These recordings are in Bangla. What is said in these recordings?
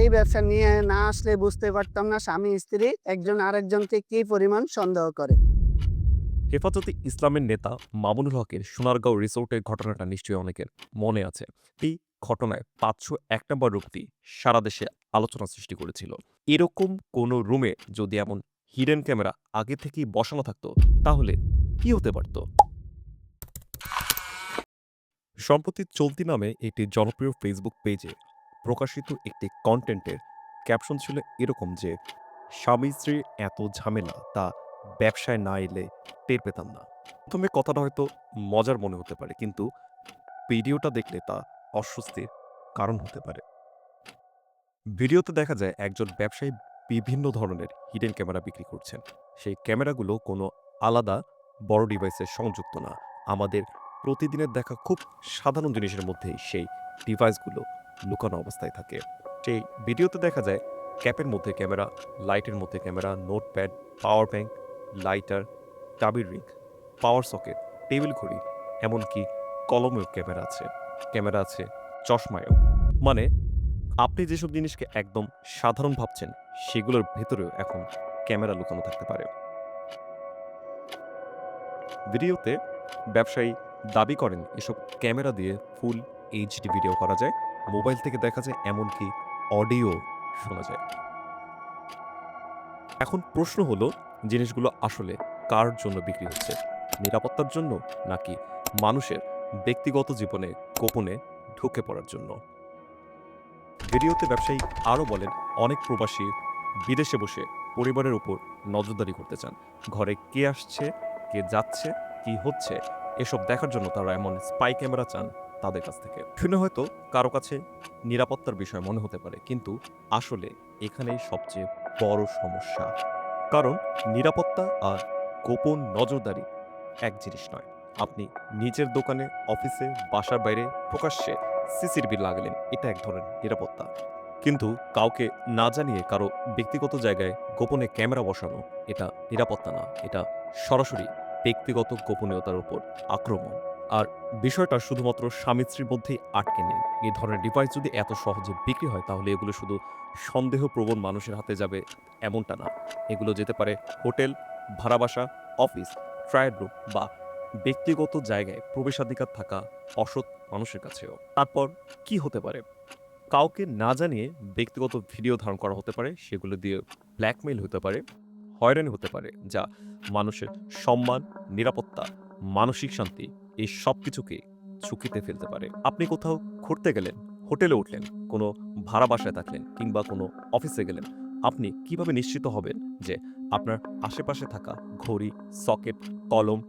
এই ব্যবসা নিয়ে না আসলে বুঝতে পারতাম না স্বামী স্ত্রী একজন আরেকজনকে কি পরিমাণ সন্দেহ করে। হেফাজতে ইসলামের নেতা মামুনুল হকের সোনারগাঁও রিসোর্টের ঘটনাটা নিশ্চয়ই অনেকের মনে আছে। এই ঘটনায় ৫০১ নম্বর রূপটি সারা দেশে আলোচনা সৃষ্টি করেছিল। এরকম কোনো রুমে যদি এমন হিডেন ক্যামেরা আগে থেকেই বসানো থাকতো, তাহলে কি হতে পারত? সম্প্রতি চলতি নামে একটি জনপ্রিয় ফেসবুক পেজে প্রকাশিত একটি কন্টেন্টের ক্যাপশন ছিল এরকম যে, স্বামী স্ত্রীর এত ঝামেলা তা ব্যবসায় না এলে টের পেতাম না। প্রথমে কথাটা হয়তো মজার মনে হতে পারে, কিন্তু ভিডিওটা দেখলে তা অস্বস্তির কারণ হতে পারে। ভিডিওতে দেখা যায় একজন ব্যবসায়ী বিভিন্ন ধরনের হিডেন ক্যামেরা বিক্রি করছেন। সেই ক্যামেরাগুলো কোনো আলাদা বড় ডিভাইসে সংযুক্ত না। আমাদের প্রতিদিনের দেখা খুব সাধারণ জিনিসের মধ্যেই সেই ডিভাইসগুলো লুকানো অবস্থায় থাকে। সেই ভিডিওতে দেখা যায় ক্যাপের মধ্যে ক্যামেরা, লাইটের মধ্যে camera, notepad, power bank, lighter, চাবির রিং, পাওয়ার সকেট, টেবিল ঘড়ি, এমনকি কলমেও ক্যামেরা আছে। ক্যামেরা আছে চশমায়ও। মানে আপনি যেসব জিনিসকে একদম সাধারণ ভাবছেন, সেগুলোর ভেতরেও এখন ক্যামেরা লুকানো থাকতে পারে। ভিডিওতে ব্যবসায়ী দাবি করেন এসব ক্যামেরা দিয়ে ফুল এইচডি ভিডিও করা যায়, মোবাইল থেকে দেখা যায়, এমনকি অডিও শোনা যায়। এখন প্রশ্ন হলো, জিনিসগুলো আসলে কার জন্য বিক্রি হচ্ছে? নিরাপত্তার জন্য, নাকি মানুষের ব্যক্তিগত জীবনে গোপনে ঢুকে পড়ার জন্য? ভিডিওতে ব্যবসায়ী আরও বলেন, অনেক প্রবাসী বিদেশে বসে পরিবারের উপর নজরদারি করতে চান। ঘরে কে আসছে, কে যাচ্ছে, কি হচ্ছে, এসব দেখার জন্য তারা এমন স্পাই ক্যামেরা চান তাদের কাছ থেকে। শুনে হয়তো কারো কাছে নিরাপত্তার বিষয় মনে হতে পারে, কিন্তু আসলে এখানেই সবচেয়ে বড় সমস্যা। কারণ নিরাপত্তা আর গোপন নজরদারি এক জিনিস নয়। আপনি নিজের দোকানে, অফিসে, বাসার বাইরে প্রকাশ্যে সিসিটিভি লাগালেন, এটা এক ধরনের নিরাপত্তা। কিন্তু কাউকে না জানিয়ে কারো ব্যক্তিগত জায়গায় গোপনে ক্যামেরা বসানো, এটা নিরাপত্তা না। এটা সরাসরি ব্যক্তিগত গোপনীয়তার উপর আক্রমণ। আর বিষয়টা শুধুমাত্র স্বামী-স্ত্রীর মধ্যেই আটকে নেই। এ ধরনের ডিভাইস যদি এত সহজে বিক্রি হয়, তাহলে এগুলো শুধু সন্দেহপ্রবণ মানুষের হাতে যাবে এমনটা না। এগুলো যেতে পারে হোটেল, ভাড়া বাসা, অফিস, ট্রায়াল রুম বা ব্যক্তিগত জায়গায় প্রবেশাধিকার থাকা অসৎ মানুষের কাছেও। তারপর কি হতে পারে? কাউকে না জানিয়ে ব্যক্তিগত ভিডিও ধারণ করা হতে পারে, সেগুলো দিয়ে ব্ল্যাকমেইল হতে পারে, হয়রানি হতে পারে, যা মানুষের সম্মান, নিরাপত্তা, মানসিক শান্তি, এই সবকিছুকে ঝুঁকিতে ফেলতে পারে। আপনি কোথাও ঘুরতে গেলেন, হোটেলে উঠলেন, কোনো ভাড়া বাসায় থাকলেন কিংবা কোনো অফিসে গেলেন, আপনি কিভাবে নিশ্চিত হবেন যে আপনার আশেপাশে থাকা ঘড়ি, সকেট, কলম,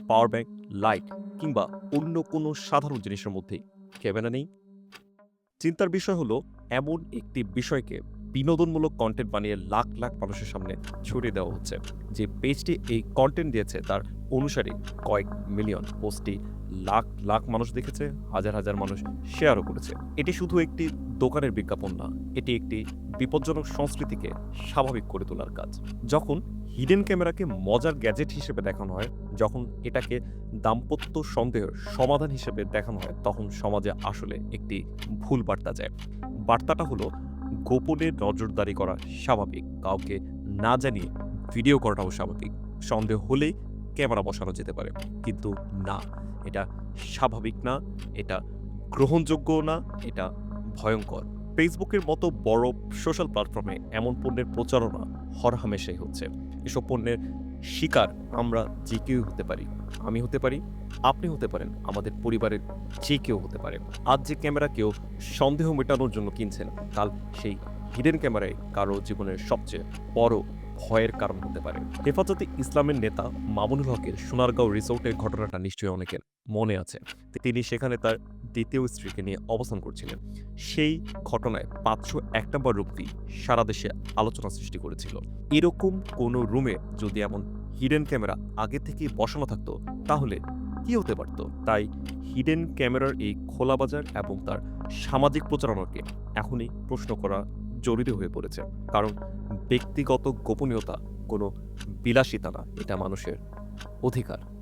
পাওয়ার ব্যাংক, লাইট কিংবা অন্য কোনো সাধারণ জিনিসের মধ্যেই ক্যামেরা নেই? চিন্তার বিষয় হলো, এমন একটি বিষয়কে বিনোদনমূলক কন্টেন্ট বানিয়ে লাখ লাখ মানুষের সামনে ছড়িয়ে দেওয়া হচ্ছে। যে পেজটি এই কন্টেন্ট দিয়েছে তার অনুসারী কয়েক মিলিয়ন, পোস্টটি লাখ লাখ মানুষ দেখেছে, হাজার হাজার মানুষ শেয়ারও করেছে। এটি শুধু একটি দোকানের বিজ্ঞাপন না, এটি একটি বিপজ্জনক সংস্কৃতিকে স্বাভাবিক করে তোলার কাজ। যখন হিডেন ক্যামেরাকে মজার গ্যাজেট হিসেবে দেখানো হয়, যখন এটাকে দাম্পত্য সন্দেহের সমাধান হিসেবে দেখানো হয়, তখন সমাজে আসলে একটি ভুল বার্তা যায়। বার্তাটা হলো, গোপনে নজরদারি করা স্বাভাবিক, কাউকে না জানিয়ে ভিডিও করাটাও স্বাভাবিক। সন্দেহ হলেই ক্যামেরা বসানো যেতে পারে। কিন্তু না, এটা স্বাভাবিক না, এটা গ্রহণযোগ্যও না, এটা ভয়ঙ্কর। ফেসবুকের মতো বড় সোশ্যাল প্ল্যাটফর্মে এমন পণ্যের প্রচারণা হরহামেশাই হচ্ছে। এসব পণ্যের শিকার আমরা যে কেউ হতে পারি। আমি হতে পারি, আপনি হতে পারেন, আমাদের পরিবারের যে কেউ হতে পারে। আজ যে ক্যামেরা কেউ সন্দেহ মেটানোর জন্য কিনছেন, কাল সেই হিডেন ক্যামেরায় কারো জীবনের সবচেয়ে বড় ভয়ের কারণ হতে পারে। হেফাজতে ইসলামের নেতা মামুনুল হকের সোনারগাঁও রিসোর্টের ঘটনাটা নিশ্চয়ই অনেকের মনে আছে। তিনি সেখানে তার দ্বিতীয় স্ত্রীকে নিয়ে অবস্থান করছিলেন। সেই ঘটনায় ৫০১ নম্বর রূপটি সারা দেশে আলোচনা সৃষ্টি করেছিল। এরকম কোনো রুমে যদি এমন হিডেন ক্যামেরা আগে থেকেই বসানো থাকতো, তাহলে কি হতে পারত? তাই হিডেন ক্যামেরার এই খোলা বাজার এবং তার সামাজিক প্রচারণাকে এখনই প্রশ্ন করা জরুরি হয়ে পড়েছে। কারণ ব্যক্তিগত গোপনীয়তা কোনো বিলাসিতা না, এটা মানুষের অধিকার।